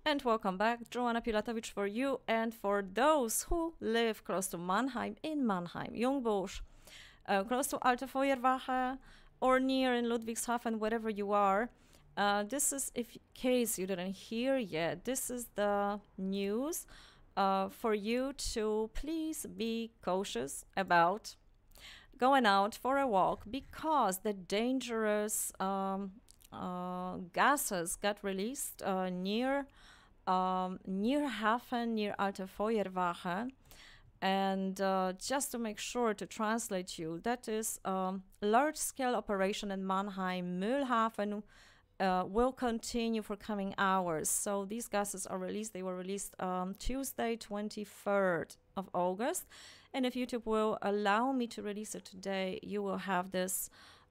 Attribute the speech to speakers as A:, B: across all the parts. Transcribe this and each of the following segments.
A: And welcome back, Joanna Pilatowicz for you and for those who live close to Mannheim, in Mannheim, Jungbusch, close to Alte Feuerwache, or near in Ludwigshafen, wherever you are. This is, if case you didn't hear yet, this is the news for you to please be cautious about going out for a walk because the dangerous gases got released near Hafen, near Alte Feuerwache. And just to make sure to translate you, that is large-scale operation in Mannheim, Mühlauhafen, will continue for coming hours. So these gases are released. They were released Tuesday, 23rd of August. And if YouTube will allow me to release it today, you will have this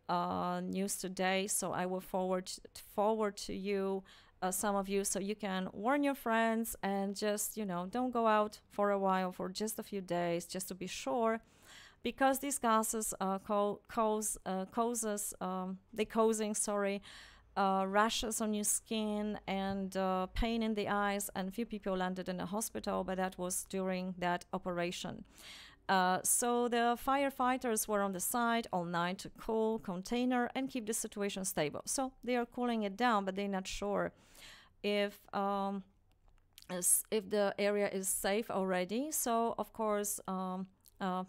A: news today. So I will forward to you some of you so you can warn your friends and just, don't go out for a while, for just a few days, just to be sure, because these gases causing rashes on your skin and pain in the eyes, and few people landed in a hospital, but that was during that operation. So the firefighters were on the site all night to cool container and keep the situation stable. So they are cooling it down, but they're not sure if the area is safe already. So of course,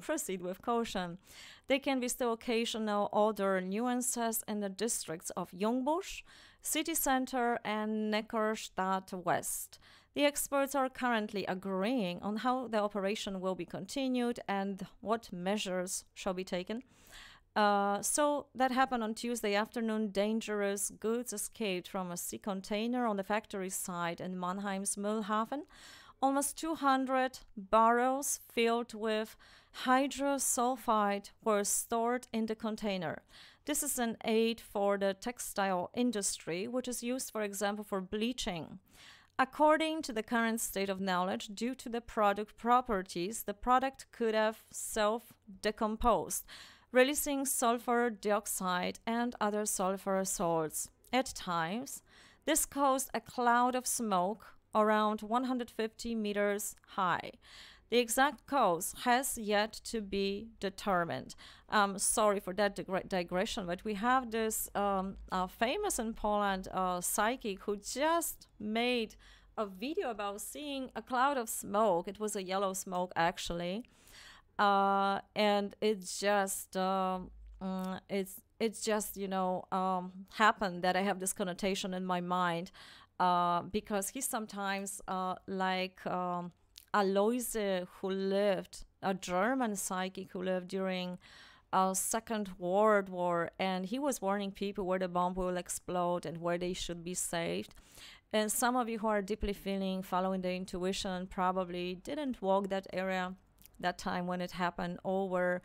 A: proceed with caution. There can be still occasional other nuances in the districts of Jungbusch, city center, and Neckarstadt West. The experts are currently agreeing on how the operation will be continued and what measures shall be taken. So that happened on Tuesday afternoon. Dangerous goods escaped from a sea container on the factory site in Mannheim's Mühlauhafen. Almost 200 barrels filled with hydrosulfide were stored in the container. This is an aid for the textile industry, which is used, for example, for bleaching. According to the current state of knowledge, due to the product properties, the product could have self-decomposed, releasing sulfur dioxide and other sulfur salts. At times, this caused a cloud of smoke around 150 meters high. The exact cause has yet to be determined. Sorry for that digression, but we have this famous in Poland psychic who just made a video about seeing a cloud of smoke. It was a yellow smoke, actually. And it's just happened that I have this connotation in my mind because he's sometimes like Aloise, who lived, a German psychic who lived during Second World War, and he was warning people where the bomb will explode and where they should be saved. And some of you who are deeply following the intuition, probably didn't walk that area that time when it happened, or were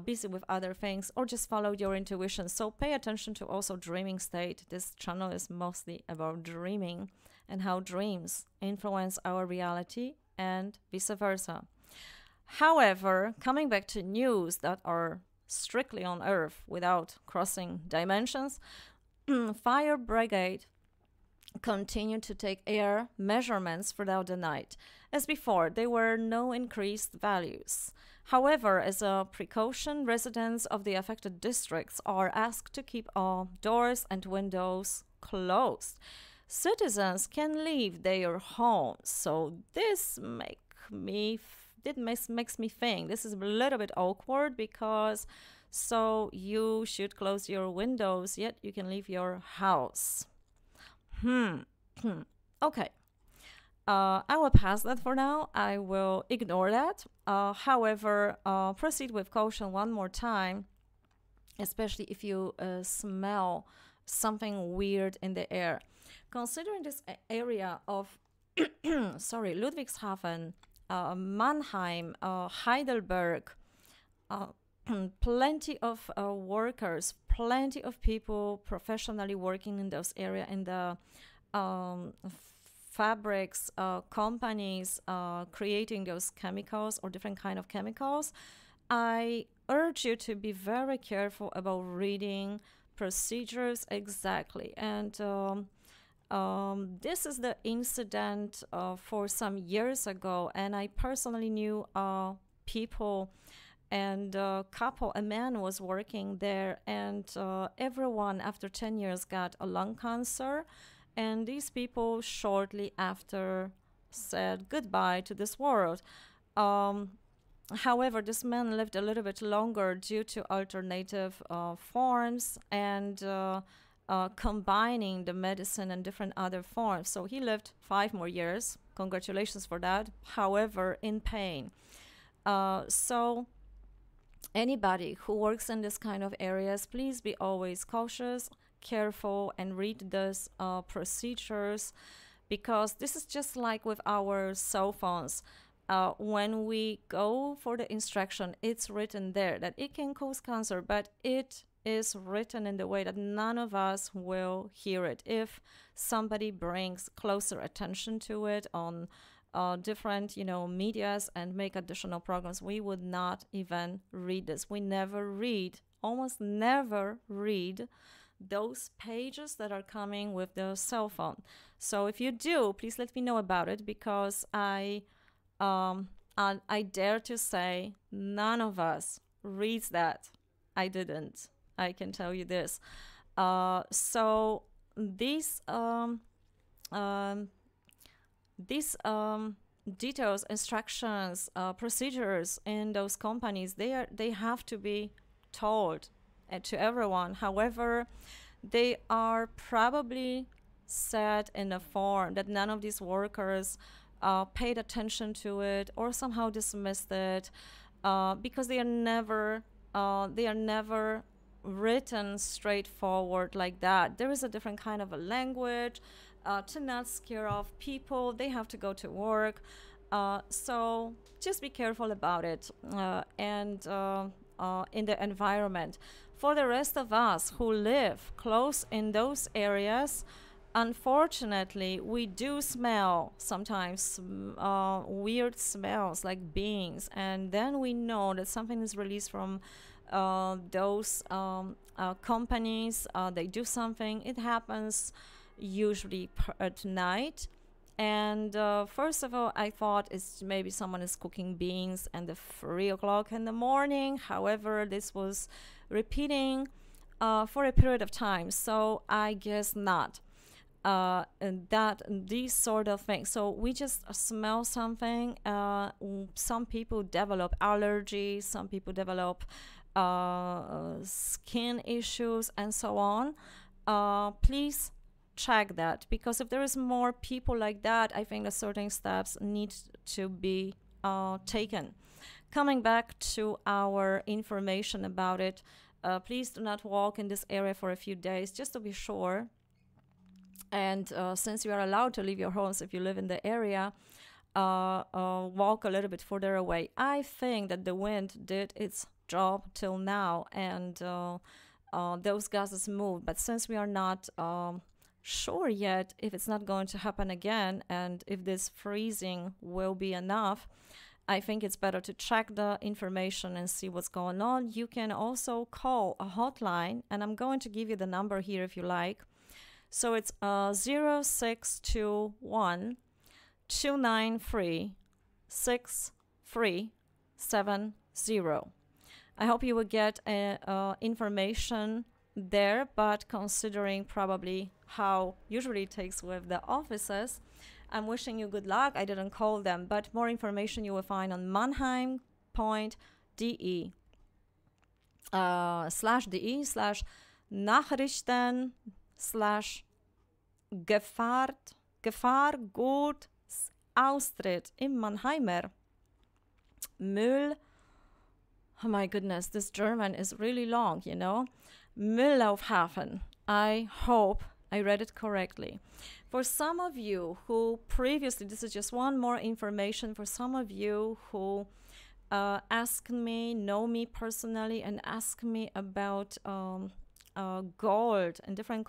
A: busy with other things, or just followed your intuition. So pay attention to also dreaming state. This channel is mostly about dreaming and how dreams influence our reality and vice versa. However, coming back to news that are strictly on Earth without crossing dimensions, fire brigade continued to take air measurements throughout the night. As before, there were no increased values. However, as a precaution, residents of the affected districts are asked to keep all doors and windows closed. Citizens can leave their homes. So this makes me think this is a little bit awkward, because so you should close your windows, yet you can leave your house. Okay. I will pass that for now. I will ignore that. However, proceed with caution one more time, especially if you smell something weird in the air. Considering this area of Ludwigshafen, Mannheim, Heidelberg, plenty of workers, plenty of people professionally working in those areas, in the fabrics companies creating those chemicals or different kind of chemicals. I urge you to be very careful about reading procedures exactly, and this is the incident for some years ago, and I personally knew people, and a man was working there, and everyone after 10 years got a lung cancer, and these people shortly after said goodbye to this world. However, this man lived a little bit longer due to alternative forms and combining the medicine and different other forms. So he lived 5 more years. Congratulations for that. However, in pain. So anybody who works in this kind of areas, please be always cautious, careful, and read these procedures, because this is just like with our cell phones. When we go for the instruction, it's written there that it can cause cancer, but it is written in the way that none of us will hear it. If somebody brings closer attention to it on different, medias and make additional programs, we would not even read this. We never read, almost never read those pages that are coming with the cell phone. So if you do, please let me know about it, because I dare to say none of us reads that. I didn't. I can tell you this. So these details, instructions, procedures in those companies, they have to be told to everyone. However, they are probably said in a form that none of these workers paid attention to it or somehow dismissed it, because they are never written straightforward like that. There is a different kind of a language to not scare off people. They have to go to work, so just be careful about it, and in the environment. For the rest of us who live close in those areas, unfortunately, we do smell sometimes weird smells like beans, and then we know that something is released from those companies. They do something. It happens usually at night. And first of all, I thought it's maybe someone is cooking beans at 3 o'clock in the morning. However, this was repeating for a period of time, so I guess not. And that these sort of things. So we just smell something. Some people develop allergies. Some people develop skin issues and so on. Please check that, because if there is more people like that, I think that certain steps need to be taken. Coming back to our information about it, please do not walk in this area for a few days, just to be sure. And since you are allowed to leave your homes if you live in the area, walk a little bit further away. I think that the wind did its job till now, and those gases moved. But since we are not sure yet if it's not going to happen again, and if this freezing will be enough, I think it's better to check the information and see what's going on. You can also call a hotline, and I'm going to give you the number here if you like. So it's 0621 293 6370. I hope you will get information there, but considering probably how usually it takes with the offices, I'm wishing you good luck. I didn't call them, but more information you will find on mannheim.de /de/Nachrichten /Gefahr gut Austritt im Mannheimer Müll. Oh my goodness, this German is really long, Mühlauhafen. I hope I read it correctly. For some of you who previously, this is just one more information, for some of you who ask me, know me personally, and ask me about gold and different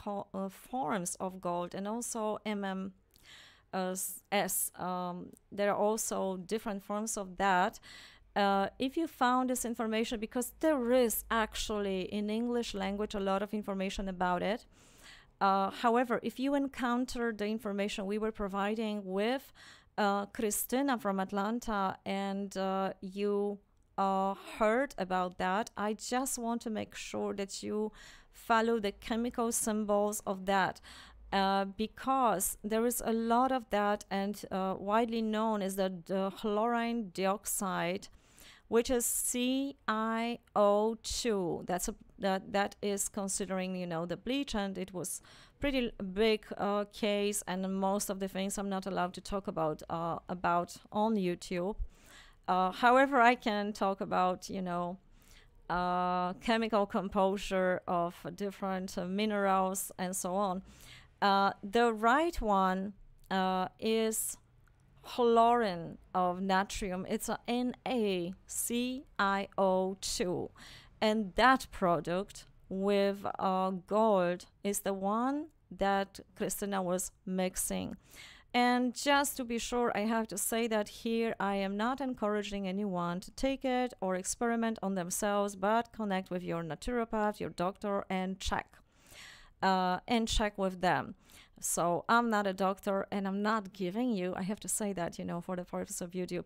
A: forms of gold, and also MMS. There are also different forms of that. If you found this information, because there is actually in English language a lot of information about it, However, if you encounter the information we were providing with Christina from Atlanta and you heard about that, I just want to make sure that you follow the chemical symbols of that. Because there is a lot of that, and widely known is that the chlorine dioxide, which is CiO2. That is considering, you know, the bleach, and it was pretty big case, and most of the things I'm not allowed to talk about on YouTube. However, I can talk about, you know, chemical composure of different minerals and so on. The right one is chlorine of natrium. It's a NaCiO2, and that product with gold is the one that Christina was mixing. And just to be sure, I have to say that here I am not encouraging anyone to take it or experiment on themselves, but connect with your naturopath, your doctor, and check with them. So I'm not a doctor, and I'm not giving you, I have to say that, you know, for the purpose of YouTube,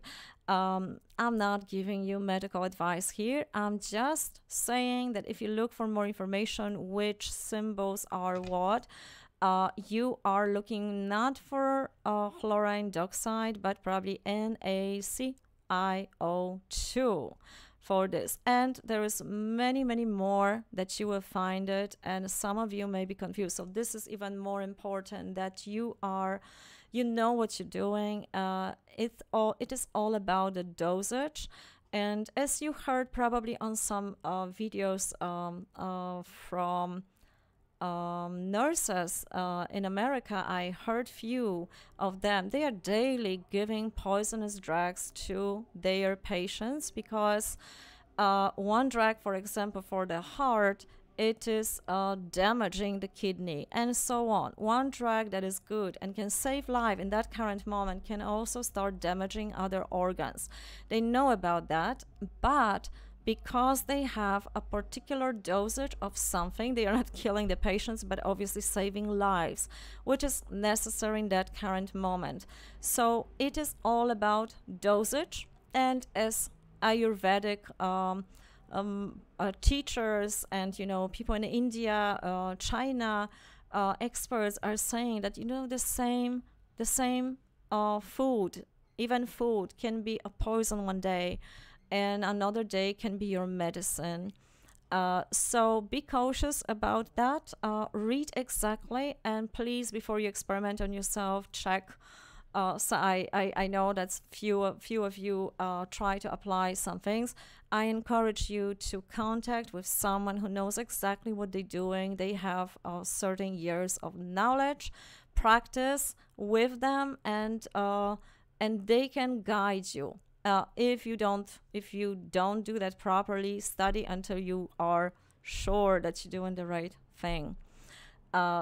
A: I'm not giving you medical advice here. I'm just saying that if you look for more information, which symbols are what, you are looking not for chlorine dioxide, but probably NaCiO2 for this. And there is many more that you will find it, and some of you may be confused. So this is even more important, that you know what you're doing. It is all about the dosage. And as you heard probably on some videos from nurses in America, I heard few of them. They are daily giving poisonous drugs to their patients because one drug, for example, for the heart, it is damaging the kidney and so on. One drug that is good and can save life in that current moment can also start damaging other organs. They know about that, but because they have a particular dosage of something, they are not killing the patients, but obviously saving lives, which is necessary in that current moment. So it is all about dosage. And as Ayurvedic teachers and, you know, people in India, China, experts are saying that, you know, the same food, even food can be a poison one day, and another day can be your medicine. So be cautious about that. Read exactly, and please, before you experiment on yourself, check. So I know that few of you try to apply some things. I encourage you to contact with someone who knows exactly what they're doing. They have certain years of knowledge, practice with them, and they can guide you. If you don't do that properly, study until you are sure that you're doing the right thing.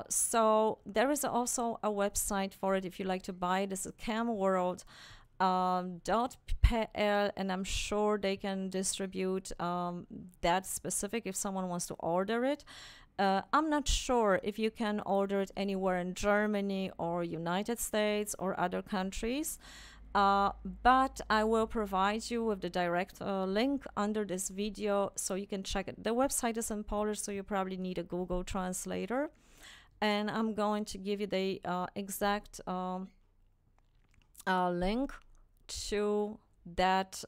A: So there is also a website for it if you like to buy it. This is camworld.pl, and I'm sure they can distribute that specific if someone wants to order it. I'm not sure if you can order it anywhere in Germany or United States or other countries. But I will provide you with the direct link under this video so you can check it. The website is in Polish, so you probably need a Google translator. And I'm going to give you the exact link to that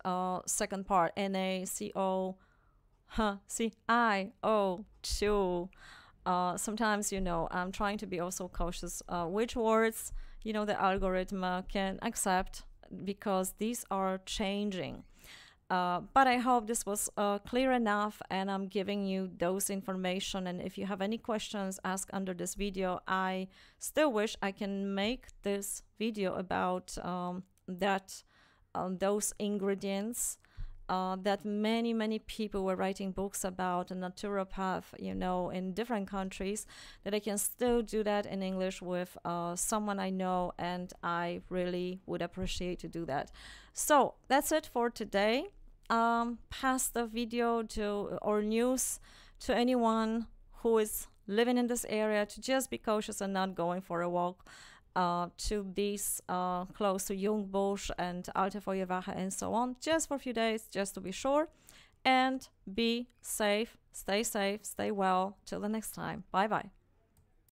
A: second part, NaCiO2. Sometimes, you know, I'm trying to be also cautious which words, you know, the algorithm can accept, because these are changing. But I hope this was clear enough, and I'm giving you those information. And if you have any questions, ask under this video. I still wish I can make this video about those ingredients that many people were writing books about, a naturopath, you know, in different countries, that I can still do that in English with someone I know, and I really would appreciate to do that. So that's it for today. Pass the video to or news to anyone who is living in this area to just be cautious and not going for a walk to these close to Jungbusch and Alte Feuerwache and so on, just for a few days, just to be sure. And be safe, stay well. Till the next time. Bye bye.